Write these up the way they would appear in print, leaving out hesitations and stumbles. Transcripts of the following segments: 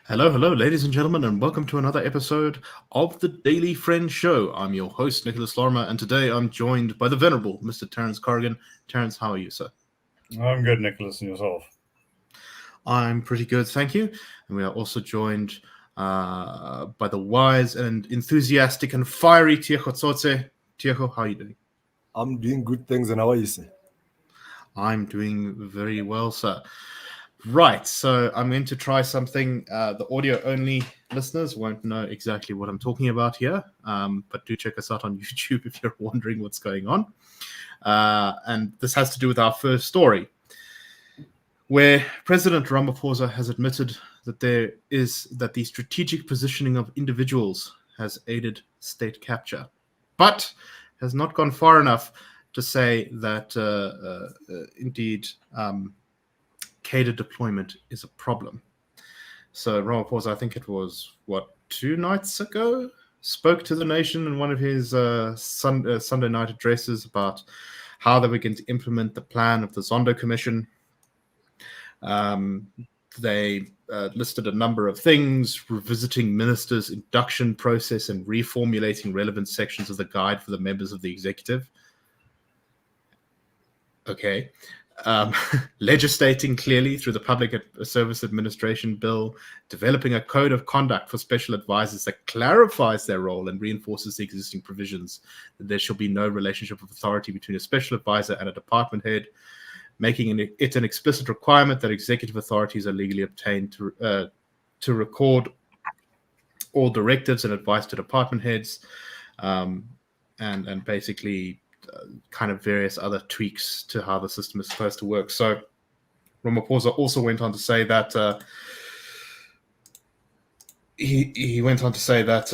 Hello, ladies and gentlemen, and welcome to another episode of the Daily Friend Show. I'm your host, Nicholas Lorimer, and today I'm joined by the venerable Mr. Terence Corrigan. Terence, how are you, sir? I'm good, Nicholas, and yourself? I'm pretty good, thank you. And we are also joined by the wise and enthusiastic and fiery Tiego Thotse. Tiego, how are you doing? I'm doing good things, and how are you, sir? I'm doing very well, sir. Right, so I'm going to try something. The audio-only listeners won't know exactly what I'm talking about here, but do check us out on YouTube if you're wondering what's going on. And this has to do with our first story, where President Ramaphosa has admitted that the strategic positioning of individuals has aided state capture, but has not gone far enough to say that indeed cadre deployment is a problem. So Ramaphosa, I think it was, 2 nights ago, spoke to the nation in one of his Sunday night addresses about how they were going to implement the plan of the Zondo Commission. They listed a number of things, revisiting ministers' induction process and reformulating relevant sections of the guide for the members of the executive. Okay. Legislating clearly through the Public Service Administration Bill, developing a code of conduct for special advisors that clarifies their role and reinforces the existing provisions that there shall be no relationship of authority between a special advisor and a department head, making it an explicit requirement that executive authorities are legally obtained to record all directives and advice to department heads, and basically kind of various other tweaks to how the system is supposed to work. So Ramaphosa also went on to say that he went on to say that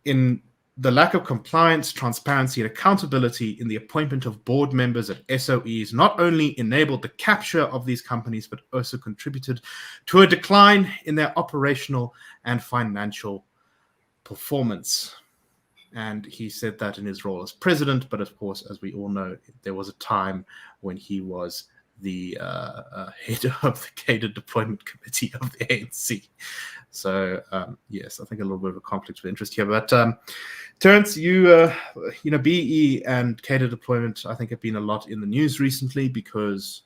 in the lack of compliance, transparency, and accountability in the appointment of board members at SOEs not only enabled the capture of these companies, but also contributed to a decline in their operational and financial performance. And he said that in his role as president, but of course, as we all know, there was a time when he was the head of the Cadre Deployment Committee of the ANC. So yes, I think a little bit of a conflict of interest here. But Terence, BE and Cadre Deployment, I think, have been a lot in the news recently because,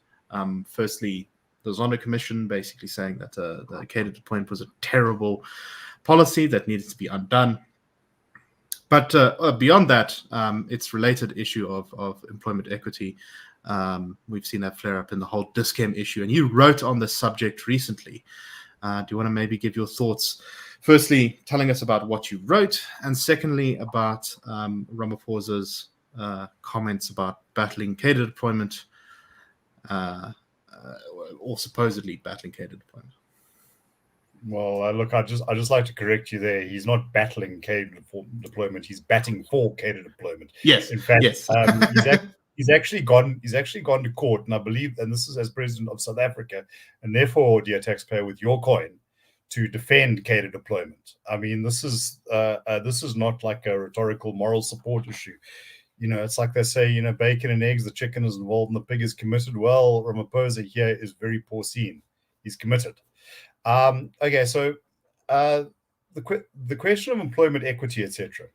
firstly, the Zondo Commission basically saying that the Cadre Deployment was a terrible policy that needed to be undone. But beyond that, it's related issue of employment equity. We've seen that flare up in the whole Dis-Chem issue. And you wrote on this subject recently. Do you want to maybe give your thoughts, firstly, telling us about what you wrote, and secondly, about Ramaphosa's comments about battling cadre deployment, or supposedly battling cadre deployment? Well, look, I just like to correct you there. He's not battling cadre deployment. He's batting for cadre deployment. Yes. In fact, yes. He's actually gone to court, and I believe, and this is as president of South Africa, and therefore, dear taxpayer, with your coin, to defend cadre deployment. I mean, this is not like a rhetorical moral support issue. It's like they say, bacon and eggs, the chicken is involved and the pig is committed. Well, Ramaphosa here is very porcine. He's committed. Okay, so the question of employment equity, etc.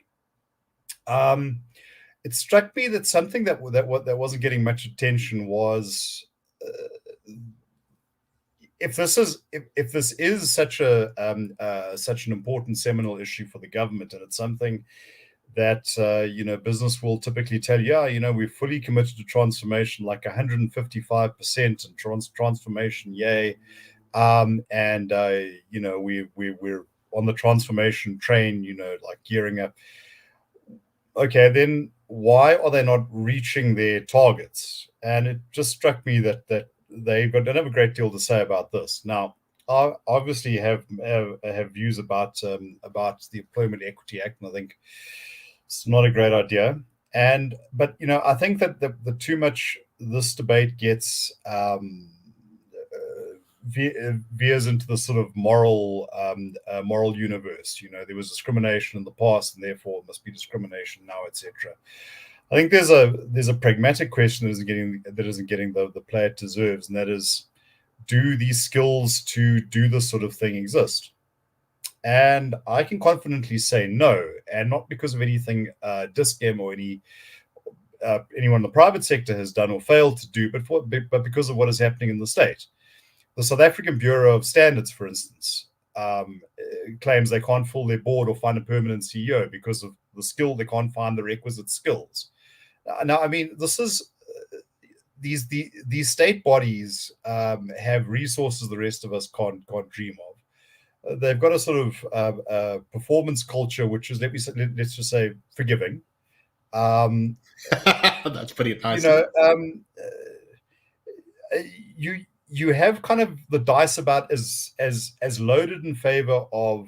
It struck me that something that wasn't getting much attention was if this is such an important seminal issue for the government, and it's something that business will typically tell you, we're fully committed to transformation, like 155% and transformation, yay. We're on the transformation train, like gearing up. Okay, then why are they not reaching their targets? And it just struck me that they don't have a great deal to say about this. Now, I obviously have views about the Employment Equity Act, and I think it's not a great idea. But I think that the too much this debate gets veers into the sort of moral universe. There was discrimination in the past, and therefore it must be discrimination now, etc. I think there's a pragmatic question that isn't getting the play it deserves, and that is, do these skills to do this sort of thing exist? And I can confidently say no, and not because of anything Discem or anyone in the private sector has done or failed to do, but because of what is happening in the state. The South African Bureau of Standards, for instance, claims they can't fill their board or find a permanent CEO because of the skill. They can't find the requisite skills. Now, I mean, this is these state bodies have resources the rest of us can't dream of. They've got a sort of performance culture, which is, let's just say, forgiving. That's pretty nice. You have kind of the dice about as loaded in favor of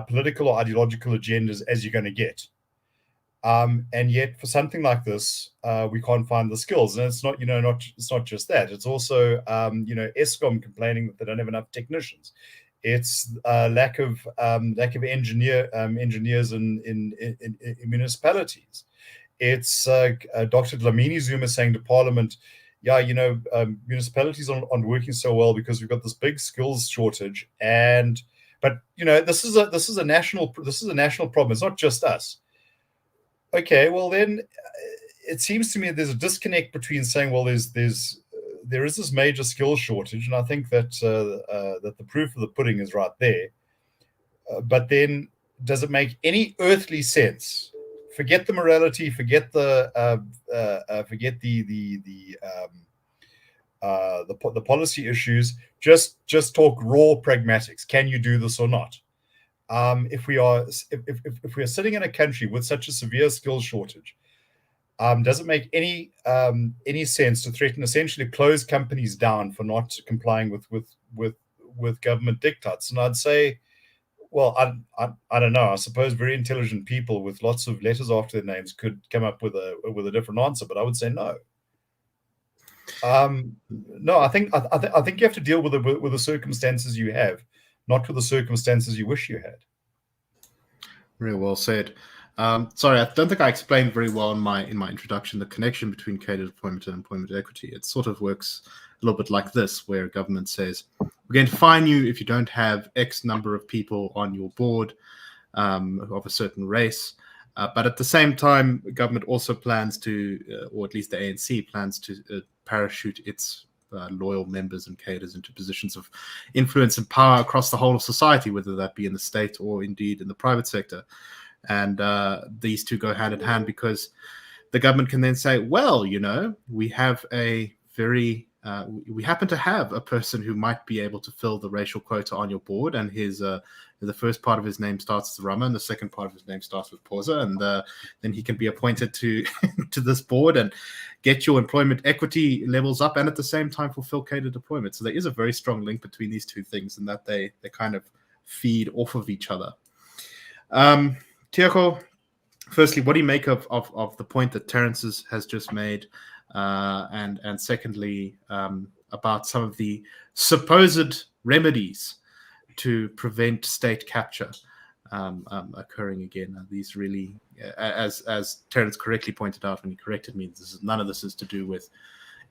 political or ideological agendas as you're going to get. And yet, for something like this, we can't find the skills. And it's not, it's not just that. It's also, Eskom complaining that they don't have enough technicians. It's lack of engineers in municipalities. It's Dr. Dlamini Zuma saying to Parliament, municipalities aren't working so well because we've got this big skills shortage. But this is a national problem. It's not just us. Okay, well then, it seems to me there's a disconnect between saying, well, there is this major skills shortage, and I think that that the proof of the pudding is right there. But then, does it make any earthly sense? Forget the morality. Forget the policy issues. Just talk raw pragmatics. Can you do this or not? If we are sitting in a country with such a severe skills shortage, does it make any sense to threaten, essentially close companies down for not complying with government diktats? And I'd say, well, I don't know. I suppose very intelligent people with lots of letters after their names could come up with a different answer, but I would say no. No, I think you have to deal with the circumstances you have, not with the circumstances you wish you had. Very well said. Sorry, I don't think I explained very well in my introduction the connection between catered employment and employment equity. It sort of works a little bit like this, where government says, we're going to fine you if you don't have X number of people on your board of a certain race. But at the same time, government also plans to, or at least the ANC plans to parachute its loyal members and cadres into positions of influence and power across the whole of society, whether that be in the state or indeed in the private sector. And these two go hand in hand, because the government can then say, well, we have a very we happen to have a person who might be able to fill the racial quota on your board, and the first part of his name starts with Rama and the second part of his name starts with Posa, and then he can be appointed to to this board and get your employment equity levels up, and at the same time fulfill catered deployment. So there is a very strong link between these two things, and that they kind of feed off of each other. Tiego, firstly, what do you make of the point that Terence has just made? And secondly, about some of the supposed remedies to prevent state capture occurring again. These really, as Terence correctly pointed out when he corrected me, none of this is to do with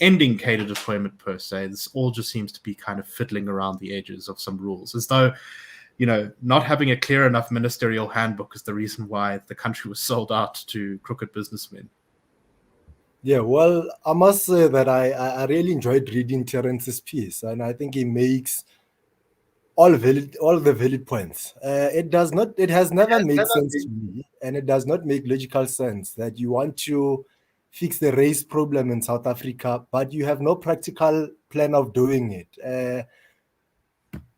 ending catered deployment per se. This all just seems to be kind of fiddling around the edges of some rules, as though not having a clear enough ministerial handbook is the reason why the country was sold out to crooked businessmen. Yeah, well, I must say that I really enjoyed reading Terence's piece, and I think he makes all the valid points. It has never made sense to me, and it does not make logical sense that you want to fix the race problem in South Africa, but you have no practical plan of doing it.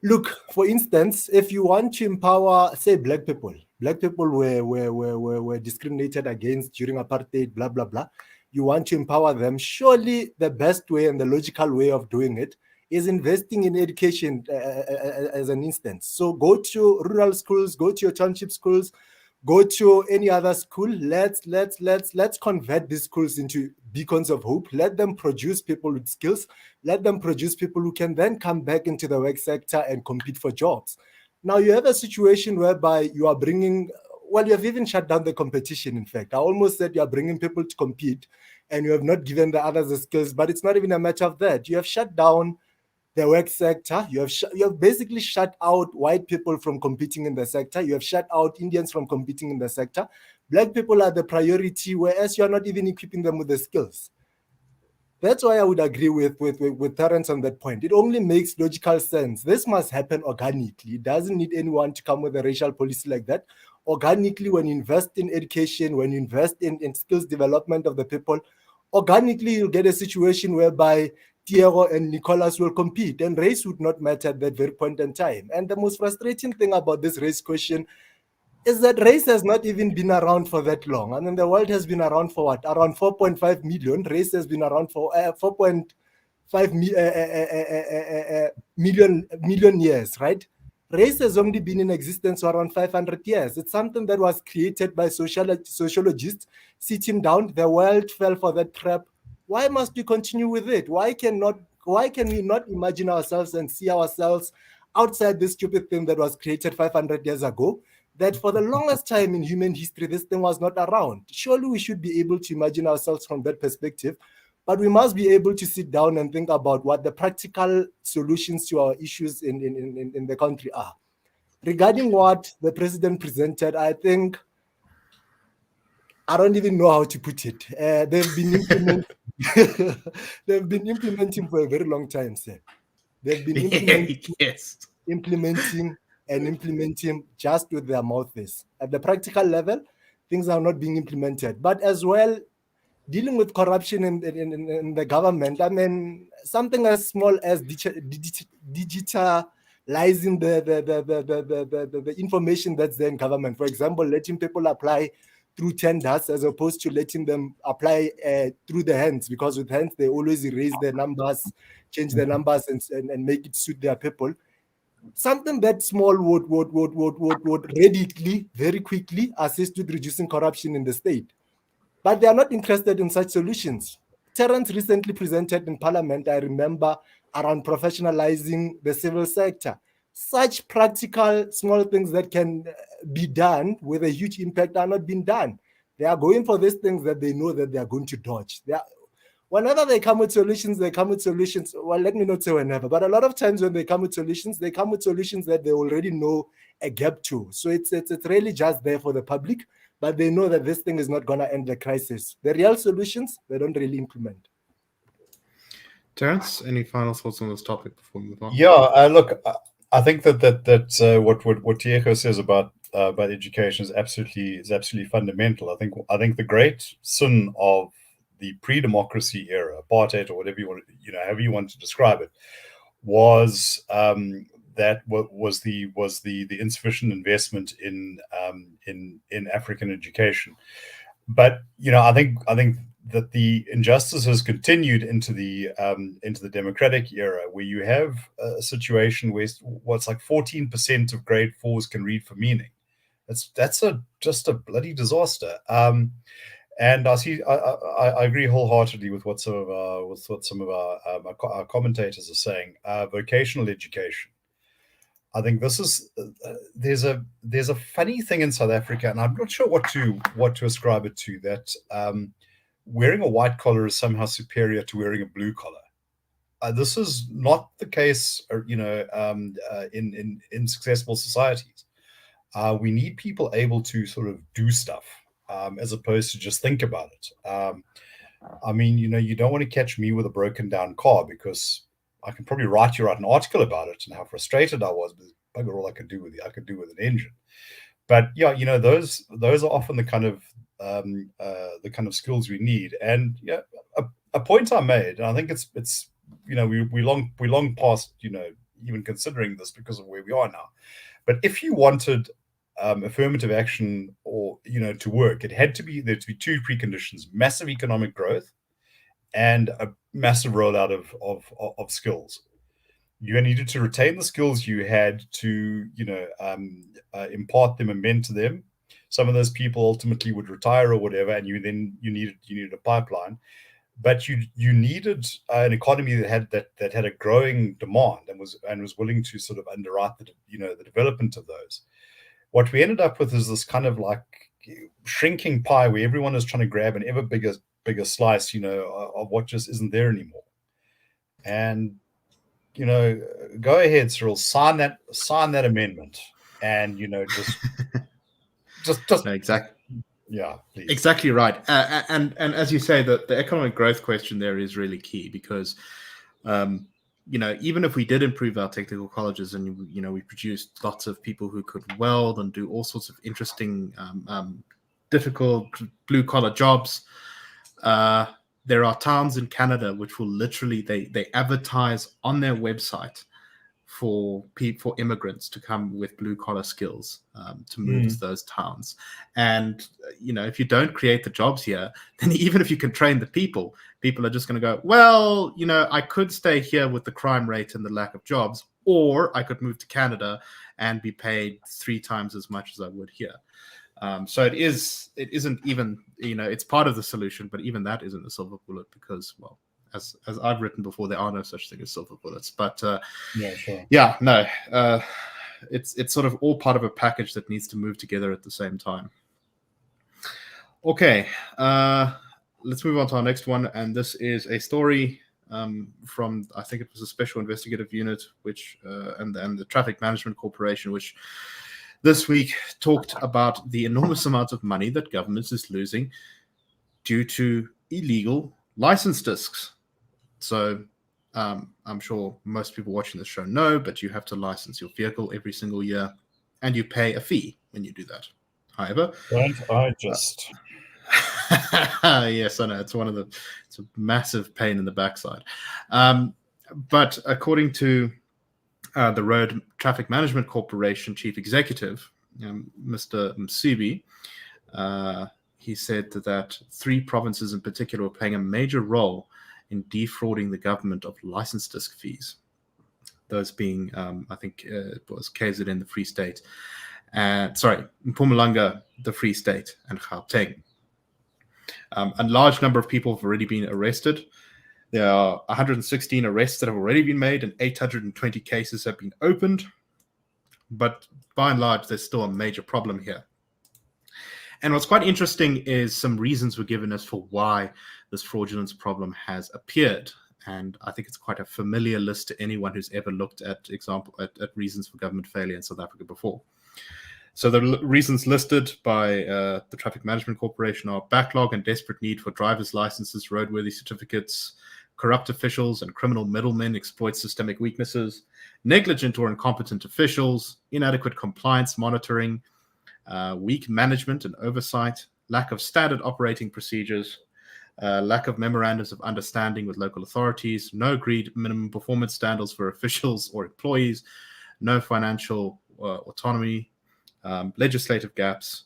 Look, for instance, if you want to empower, say, black people were discriminated against during apartheid, blah, blah, blah. You want to empower them. Surely the best way and the logical way of doing it is investing in education as an instance. So go to rural schools, go to your township schools, go to any other school. Let's convert these schools into beacons of hope. Let them produce people with skills. Let them produce people who can then come back into the work sector and compete for jobs. Now you have a situation whereby you are bringing, well, you have even shut down the competition, in fact. I almost said you are bringing people to compete and you have not given the others the skills, but it's not even a matter of that. You have shut down the work sector. You have basically shut out white people from competing in the sector. You have shut out Indians from competing in the sector. Black people are the priority, whereas you're not even equipping them with the skills. That's why I would agree with Terence on that point. It only makes logical sense. This must happen organically. It doesn't need anyone to come with a racial policy like that. Organically, when you invest in education, when you invest in skills development of the people, organically you'll get a situation whereby Tiego and Nicholas will compete, and race would not matter at that very point in time. And the most frustrating thing about this race question is that race has not even been around for that long. I mean, the world has been around for what? Around 4.5 million. Race has been around for 4.5 million years, right? Race has only been in existence for around 500 years. It's something that was created by sociologists sitting down. The world fell for that trap. Why must we continue with it? Why can we not imagine ourselves and see ourselves outside this stupid thing that was created 500 years ago? That for the longest time in human history, this thing was not around. Surely we should be able to imagine ourselves from that perspective, but we must be able to sit down and think about what the practical solutions to our issues in the country are. Regarding what the president presented, I think, I don't even know how to put it. They've been implementing for a very long time, sir. They've been implementing just with their mouths. At the practical level, things are not being implemented. But as well, dealing with corruption in the government, I mean, something as small as digitalizing the information that's there in government. For example, letting people apply through tenders as opposed to letting them apply through the hands, because with hands, they always erase their numbers, change their numbers and make it suit their people. Something that small would readily, very quickly assist with reducing corruption in the state. But they are not interested in such solutions. Terence recently presented in Parliament, I remember, around professionalizing the civil sector. Such practical, small things that can be done with a huge impact are not being done. They are going for these things that they know that they are going to dodge. Whenever they come with solutions, well, let me not say whenever, but a lot of times when they come with solutions that they already know a gap to. So it's really just there for the public, but they know that this thing is not going to end the crisis. The real solutions, they don't really implement. Terence, any final thoughts on this topic before we move on? Yeah, look, I think that what Tiego says about education is absolutely fundamental. I think the great sin of the pre-democracy era, apartheid, or whatever you want, however you want to describe it, was the insufficient investment in African education. But I think that the injustice has continued into the democratic era, where you have a situation where what's like 14% of grade 4s can read for meaning. That's just a bloody disaster. And I agree wholeheartedly with what some of our commentators are saying. Vocational education. I think this is there's a funny thing in South Africa, and I'm not sure what to ascribe it to, that wearing a white collar is somehow superior to wearing a blue collar. This is not the case, in successful societies. We need people able to sort of do stuff, as opposed to just think about it. I mean, you don't want to catch me with a broken down car, because I can probably write an article about it and how frustrated I was, but bugger all I could do with an engine. But yeah, those are often the kind of skills we need. And yeah, a point I made, and I think it's we long past even considering this because of where we are now. But if you wanted affirmative action or to work, there had to be two preconditions: massive economic growth and a massive rollout of skills. You needed to retain the skills you had, to impart them and mentor them. Some of those people ultimately would retire or whatever, and you needed a pipeline. but you needed an economy that had a growing demand and was willing to sort of underwrite the development of those. What we ended up with is this kind of like shrinking pie where everyone is trying to grab an ever bigger slice, of what just isn't there anymore. And go ahead, Cyril, sign that amendment, and just No, exactly. Yeah, please. Exactly right. And as you say, the economic growth question there is really key because, even if we did improve our technical colleges and, we produced lots of people who could weld and do all sorts of interesting, difficult blue collar jobs, there are towns in Canada which will literally, they advertise on their website for immigrants to come with blue collar skills to move to those towns. And if you don't create the jobs here, then even if you can train the people are just going to go, well, I could stay here with the crime rate and the lack of jobs, or I could move to Canada and be paid 3 times as much as I would here. So it isn't even, it's part of the solution, but even that isn't a silver bullet because, well, as I've written before, there are no such thing as silver bullets. But it's sort of all part of a package that needs to move together at the same time. Okay, let's move on to our next one, and this is a story from, I think it was a Special Investigative Unit, which and the Traffic Management Corporation, which this week talked about the enormous amount of money that government is losing due to illegal license discs. So I'm sure most people watching this show know, but you have to license your vehicle every single year, and you pay a fee when you do that. However, don't I just... yes, I know it's a massive pain in the backside. But according to the Road Traffic Management Corporation Chief Executive, Mr. Msibi, he said that 3 provinces in particular were playing a major role in defrauding the government of license disc fees. Those being, I think it was KZN, the Free State, Mpumalanga, the Free State, and Gauteng. A large number of people have already been arrested. There are 116 arrests that have already been made, and 820 cases have been opened. But by and large, there's still a major problem here. And what's quite interesting is some reasons were given as for why this fraudulence problem has appeared. And I think it's quite a familiar list to anyone who's ever looked at reasons for government failure in South Africa before. So the reasons listed by the Traffic Management Corporation are backlog and desperate need for driver's licenses, roadworthy certificates, corrupt officials and criminal middlemen exploit systemic weaknesses, negligent or incompetent officials, inadequate compliance monitoring, weak management and oversight, lack of standard operating procedures, lack of memorandums of understanding with local authorities, no agreed minimum performance standards for officials or employees, no financial autonomy, legislative gaps,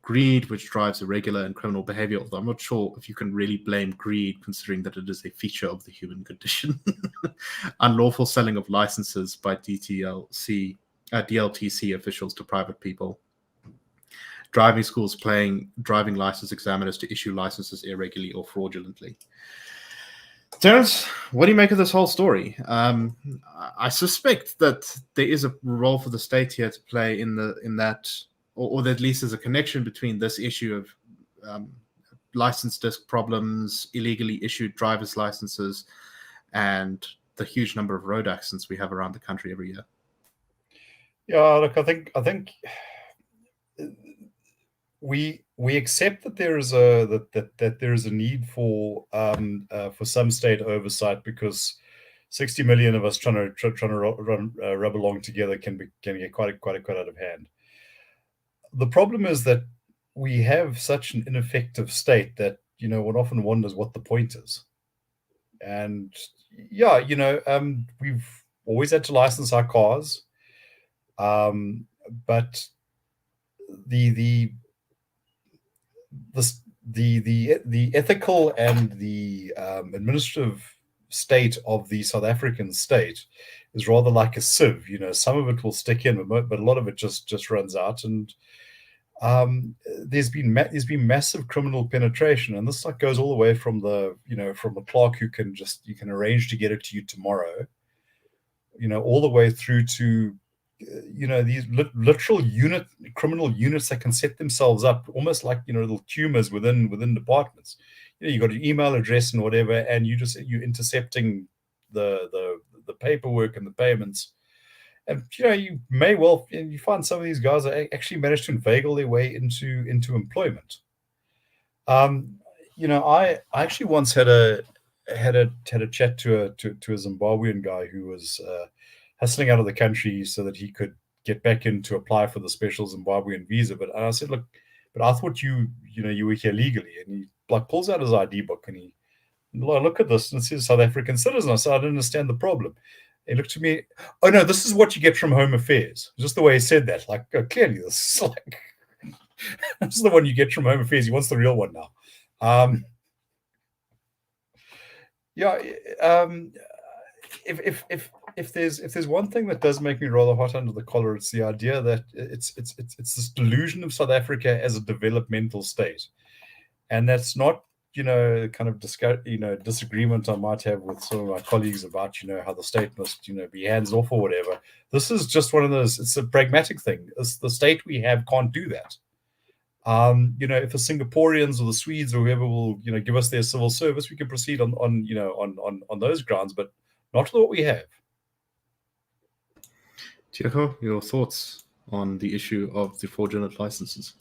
greed, which drives irregular and criminal behavior. Although I'm not sure if you can really blame greed, considering that it is a feature of the human condition. Unlawful selling of licenses by DLTC officials to private people. Driving schools paying driving license examiners to issue licenses irregularly or fraudulently. Terence, what do you make of this whole story? I suspect that there is a role for the state here to play in that, or at least there's a connection between this issue of license disc problems, illegally issued driver's licenses, and the huge number of road accidents we have around the country every year. Yeah, look, I think we accept that there is a need for some state oversight, because 60 million of us trying to rub along together can get quite out of hand. The problem is that we have such an ineffective state that one often wonders what the point is. And we've always had to license our cars, but the ethical and the administrative state of the South African state is rather like a sieve. Some of it will stick in, but a lot of it just runs out. And there's been massive criminal penetration, and this like goes all the way from the clerk who can arrange to get it to you tomorrow, all the way through to these literal criminal units that can set themselves up almost like little tumors within departments. You got an email address and whatever, and you're intercepting the paperwork and the payments. And you may well you find some of these guys are actually managed to inveigle their way into employment. I actually once had a chat to a Zimbabwean guy who was hustling out of the country so that he could get back in to apply for the special Zimbabwean visa. But I said, look, but I thought you were here legally. And he like pulls out his ID book and he look at this and it says South African citizen. I said, I don't understand the problem. He looked at me, oh no, this is what you get from Home Affairs. Just the way he said that, like clearly this is like this is the one you get from Home Affairs. He wants the real one now. If there's one thing that does make me rather hot under the collar, it's the idea that it's this delusion of South Africa as a developmental state, and that's not kind of disagreement I might have with some of my colleagues about how the state must be hands off or whatever. This is just one of those. It's a pragmatic thing. The state we have can't do that. If the Singaporeans or the Swedes or whoever will give us their civil service, we can proceed on those grounds, but not with what we have. Tiego, your thoughts on the issue of the fraudulent licenses?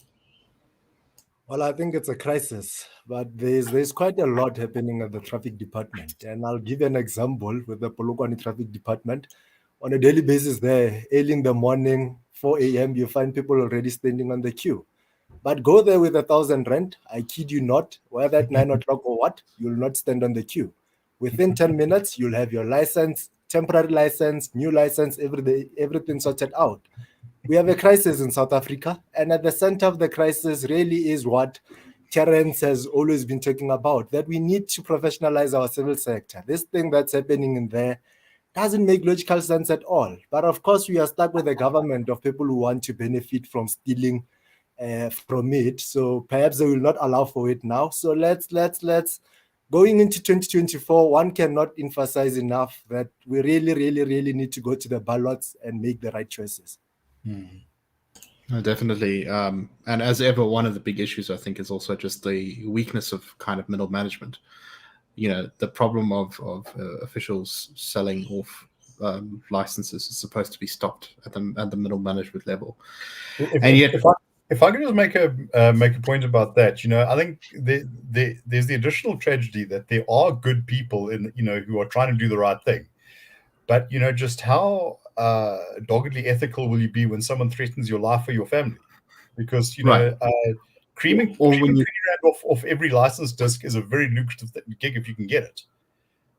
Well, I think it's a crisis, but there's quite a lot happening at the traffic department. And I'll give you an example with the Polokwane traffic department. On a daily basis there, early in the morning, 4 a.m., you find people already standing on the queue. But go there with 1,000 rand, I kid you not, whether at 9 o'clock or what, you'll not stand on the queue. Within 10 minutes, you'll have your license, temporary license, new license, everything sorted out. We have a crisis in South Africa, and at the center of the crisis really is what Terence has always been talking about, that we need to professionalize our civil sector. This thing that's happening in there doesn't make logical sense at all. But of course, we are stuck with a government of people who want to benefit from stealing from it. So perhaps they will not allow for it now. So let's going into 2024, one cannot emphasize enough that we really need to go to the ballots and make the right choices. No, definitely. And as ever, one of the big issues, I think, is also just the weakness of kind of middle management. The problem of officials selling off licenses is supposed to be stopped at the middle management level. If I could just make a point about that, I think there's the additional tragedy that there are good people who are trying to do the right thing, but just how doggedly ethical will you be when someone threatens your life or your family? Because creaming 20 rand off every license disc is a very lucrative gig if you can get it.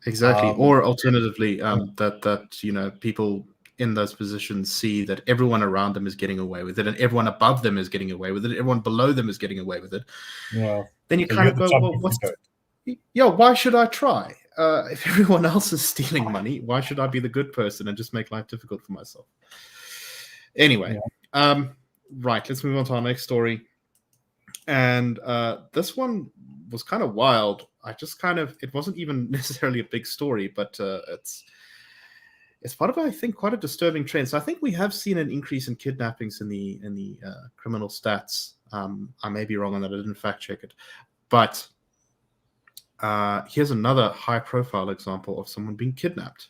Exactly. Or alternatively, that people in those positions see that everyone around them is getting away with it, and everyone above them is getting away with it, everyone below them is getting away with it. Yeah. Then you kind of go, well, why should I try? If everyone else is stealing money, why should I be the good person and just make life difficult for myself? Anyway, right, let's move on to our next story. And this one was kind of wild. It wasn't even necessarily a big story, but it's part of, I think, quite a disturbing trend. So I think we have seen an increase in kidnappings in the criminal stats. I may be wrong on that. I didn't fact check it. But here's another high-profile example of someone being kidnapped.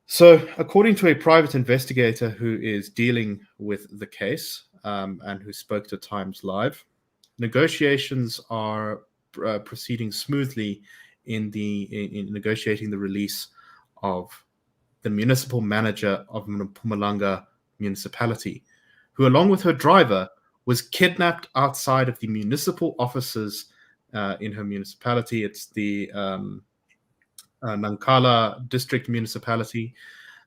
So according to a private investigator who is dealing with the case and who spoke to Times Live, negotiations are proceeding smoothly in negotiating the release of the municipal manager of Mpumalanga municipality, who, along with her driver, was kidnapped outside of the municipal offices in her municipality. It's the Nankala district municipality.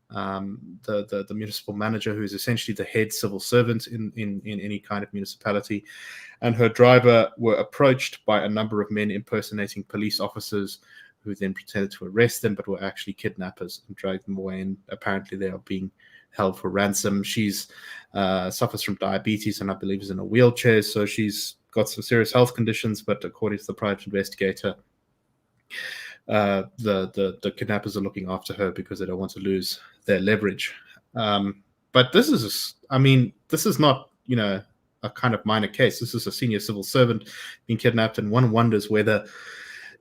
The municipal manager, who is essentially the head civil servant in any kind of municipality, and her driver were approached by a number of men impersonating police officers, who then pretended to arrest them, but were actually kidnappers and dragged them away. And apparently they are being held for ransom. She's suffers from diabetes and I believe is in a wheelchair, so she's got some serious health conditions. But according to the private investigator, the kidnappers are looking after her because they don't want to lose their leverage. But this is, this is not, a kind of minor case. This is a senior civil servant being kidnapped, and one wonders whether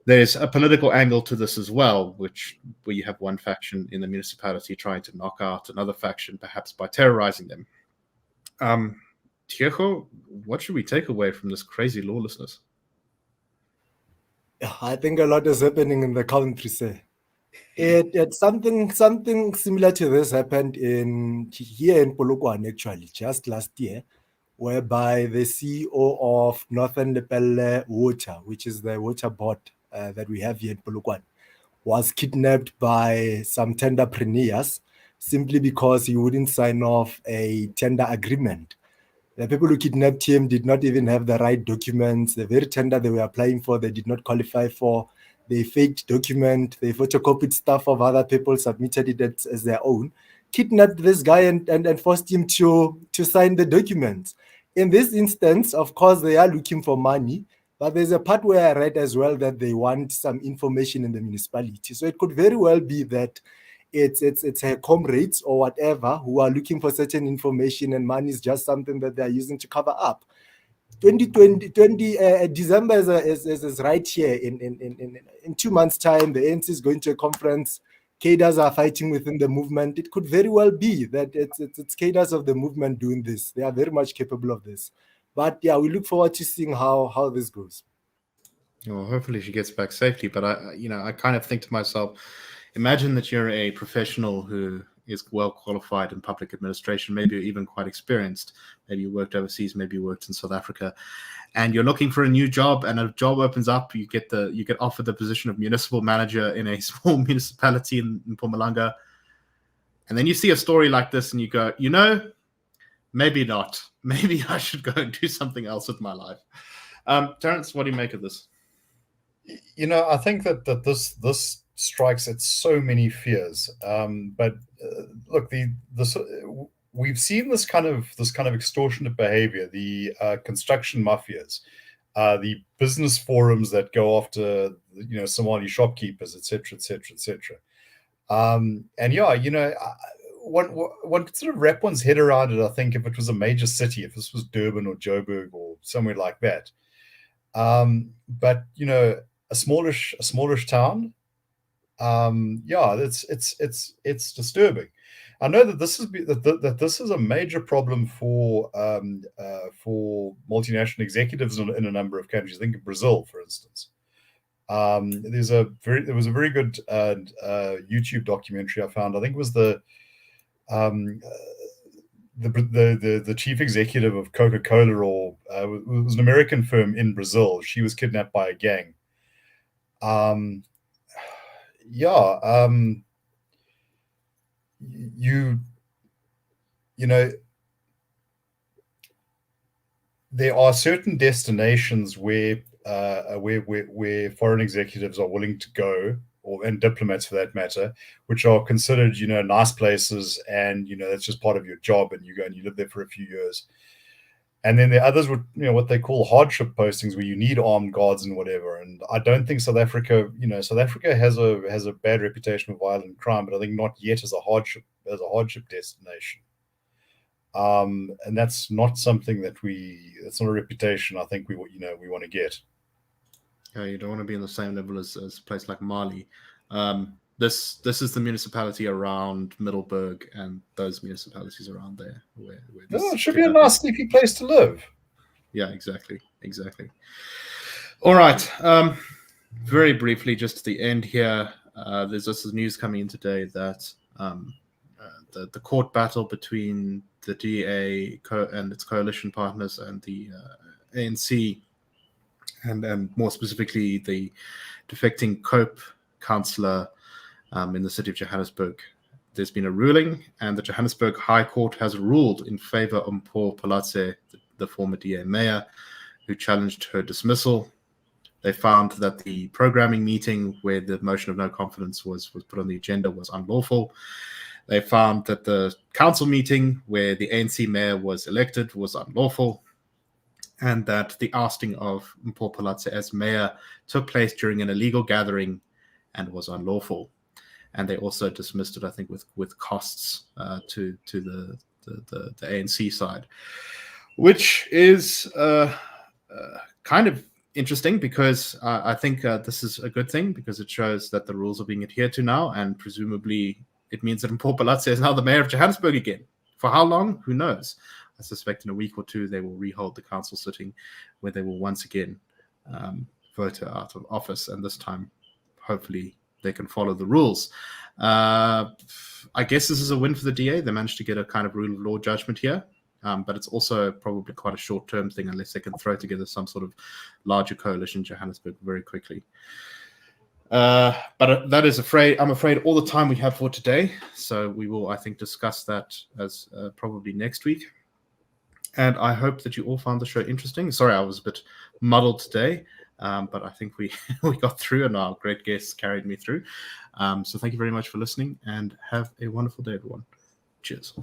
there's a political angle to this as well, where you have one faction in the municipality trying to knock out another faction, perhaps by terrorizing them. Tiego, what should we take away from this crazy lawlessness? I think a lot is happening in the country, sir. It's something similar to this happened here in Polokwane, actually, just last year, whereby the CEO of Northern Lepelle Water, which is the water board that we have here in Polokwane, was kidnapped by some tenderpreneurs simply because he wouldn't sign off a tender agreement. The people who kidnapped him did not even have the right documents. The very tender they were applying for, they did not qualify for. They faked document. They photocopied stuff of other people, submitted it as their own, kidnapped this guy and forced him to sign the documents. In this instance, of course, they are looking for money, but there's a part where I read as well that they want some information in the municipality. So it could very well be that it's her comrades or whatever who are looking for certain information, and money is just something that they're using to cover up. 2020 December is right here. In 2 months' time, the ANC is going to a conference. Cadres are fighting within the movement. It could very well be that it's cadres of the movement doing this. They are very much capable of this. But yeah, we look forward to seeing how this goes. Well, hopefully she gets back safely. But I kind of think to myself, imagine that you're a professional who is well qualified in public administration, maybe even quite experienced. Maybe you worked overseas, maybe you worked in South Africa, and you're looking for a new job, and a job opens up. You get offered the position of municipal manager in a small municipality in Mpumalanga, and then you see a story like this, and you go, maybe not. Maybe I should go and do something else with my life. Terence, what do you make of this? I think that this strikes at so many fears. But look, we've seen this kind of extortionate behavior, the construction mafias, the business forums that go after Somali shopkeepers, etc., etc., etc. And yeah, one could sort of wrap one's head around it. I think if it was a major city, if this was Durban or Joburg or somewhere like that, but a smallish town. Yeah, it's disturbing. I know that this is a major problem for multinational executives in a number of countries. Think of Brazil, for instance. There was a very good YouTube documentary I found. I think it was the chief executive of Coca-Cola, or it was an American firm in Brazil. She was kidnapped by a gang. There are certain destinations where foreign executives are willing to go, and diplomats for that matter, which are considered, nice places, and that's just part of your job, and you go and you live there for a few years. And then the others would, what they call hardship postings, where you need armed guards and whatever. And I don't think South Africa has a bad reputation for violent crime, but I think not yet as a hardship destination. And that's not something that's not a reputation I think we want to get. Yeah, you don't want to be on the same level as a place like Mali. This is the municipality around Middelburg and those municipalities around there. Where it should be a nice, sleepy place to live. Yeah, exactly. All right. Very briefly, just to the end here, there's also news coming in today that the court battle between the DA and its coalition partners and the ANC, and more specifically the defecting Cope councillor in the city of Johannesburg. There's been a ruling, and the Johannesburg High Court has ruled in favor of Mpho Thotse, the former DA mayor, who challenged her dismissal. They found that the programming meeting where the motion of no confidence was put on the agenda was unlawful. They found that the council meeting where the ANC mayor was elected was unlawful, and that the ousting of Thotse as mayor took place during an illegal gathering and was unlawful. And they also dismissed it, I think, with costs to the ANC side, which is kind of interesting, because I think this is a good thing, because it shows that the rules are being adhered to now, and presumably it means that Thotse is now the mayor of Johannesburg again. For how long? Who knows? I suspect in a week or two they will rehold the council sitting, where they will once again vote her out of office, and this time, hopefully, they can follow the rules. I guess this is a win for the DA. They managed to get a kind of rule of law judgment here. But it's also probably quite a short-term thing, unless they can throw together some sort of larger coalition in Johannesburg very quickly. But that is I'm afraid, all the time we have for today. So we will, I think, discuss that as probably next week. And I hope that you all found the show interesting. Sorry, I was a bit muddled today, but I think we got through, and our great guests carried me through. So thank you very much for listening, and have a wonderful day, everyone. Cheers.